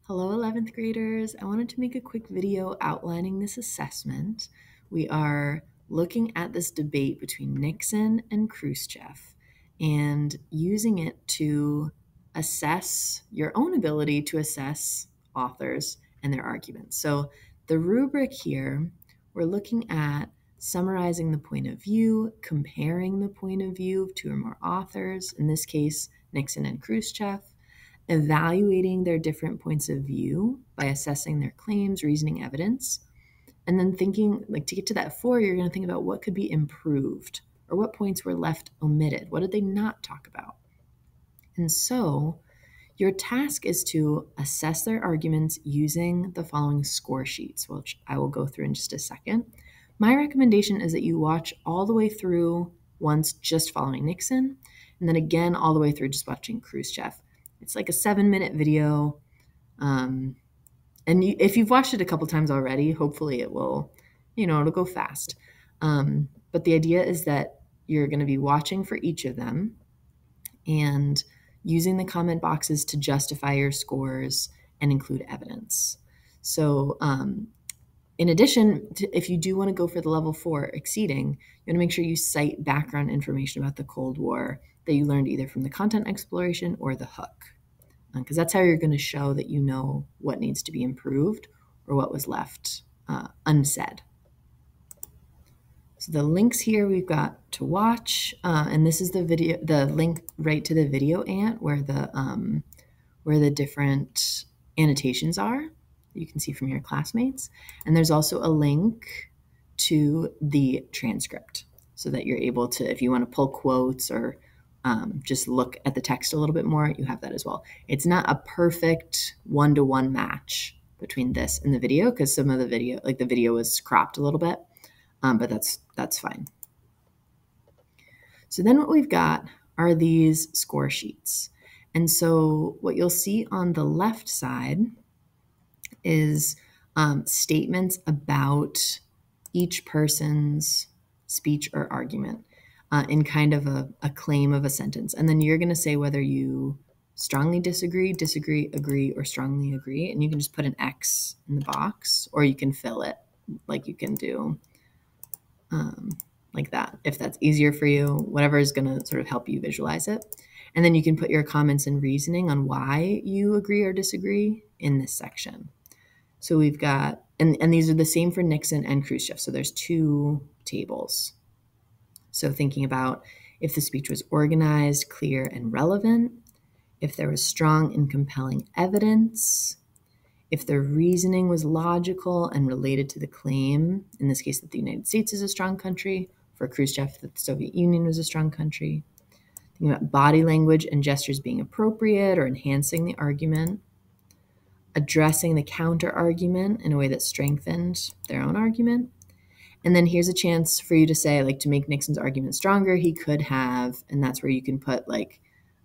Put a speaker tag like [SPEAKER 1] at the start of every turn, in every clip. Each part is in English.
[SPEAKER 1] Hello, 11th graders. I wanted to make a quick video outlining this assessment. We are looking at this debate between Nixon and Khrushchev and using it to assess your own ability to assess authors and their arguments. So the rubric here, we're looking at summarizing the point of view, comparing the point of view of two or more authors, in this case, Nixon and Khrushchev, evaluating their different points of view by assessing their claims, reasoning, evidence, and then thinking, like to get to that 4, you're going to think about what could be improved or what points were left omitted. What did they not talk about? And so your task is to assess their arguments using the following score sheets, which I will go through in just a second. My recommendation is that you watch all the way through once just following Nixon, and then again all the way through just watching Khrushchev. It's like a 7-minute video. And if you've watched it a couple times already, hopefully it will, it'll go fast. But the idea is that you're going to be watching for each of them and using the comment boxes to justify your scores and include evidence. So in addition, if you do want to go for the level 4 exceeding, you want to make sure you cite background information about the Cold War that you learned either from the content exploration or the hook, because that's how you're going to show that you know what needs to be improved or what was left unsaid. So the links here we've got to watch, and this is the video, the link right to the video ant where the different annotations are that you can see from your classmates. And there's also a link to the transcript so that you're able to, if you want to pull quotes or just look at the text a little bit more, you have that as well. It's not a perfect one-to-one match between this and the video because some of the video, like the video was cropped a little bit, but that's fine. So then what we've got are these score sheets. And so what you'll see on the left side is statements about each person's speech or argument in kind of a claim of a sentence. And then you're going to say whether you strongly disagree, agree, or strongly agree. And you can just put an X in the box, or you can fill it like you can do like that, if that's easier for you, whatever is going to sort of help you visualize it. And then you can put your comments and reasoning on why you agree or disagree in this section. So we've got, and these are the same for Nixon and Khrushchev. So there's 2 tables. So thinking about if the speech was organized, clear, and relevant, if there was strong and compelling evidence, if the reasoning was logical and related to the claim, in this case that the United States is a strong country, for Khrushchev that the Soviet Union was a strong country, thinking about body language and gestures being appropriate or enhancing the argument, addressing the counter argument in a way that strengthened their own argument. And then here's a chance for you to say, like, to make Nixon's argument stronger, he could have, and that's where you can put like,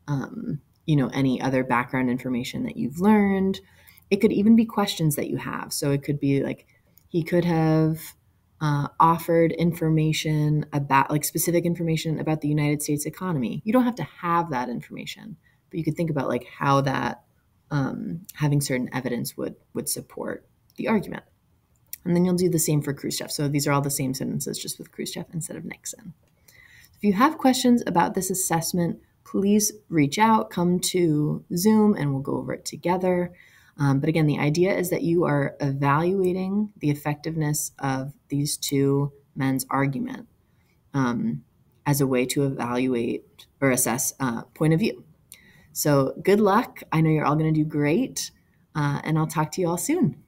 [SPEAKER 1] any other background information that you've learned. It could even be questions that you have. So it could be like, he could have offered information about, like, specific information about the United States economy. You don't have to have that information, but you could think about like how that having certain evidence would support the argument. And then you'll do the same for Khrushchev. So these are all the same sentences, just with Khrushchev instead of Nixon. If you have questions about this assessment, please reach out, come to Zoom, and we'll go over it together. But again, the idea is that you are evaluating the effectiveness of these 2 men's argument as a way to evaluate or assess point of view. So good luck. I know you're all going to do great, and I'll talk to you all soon.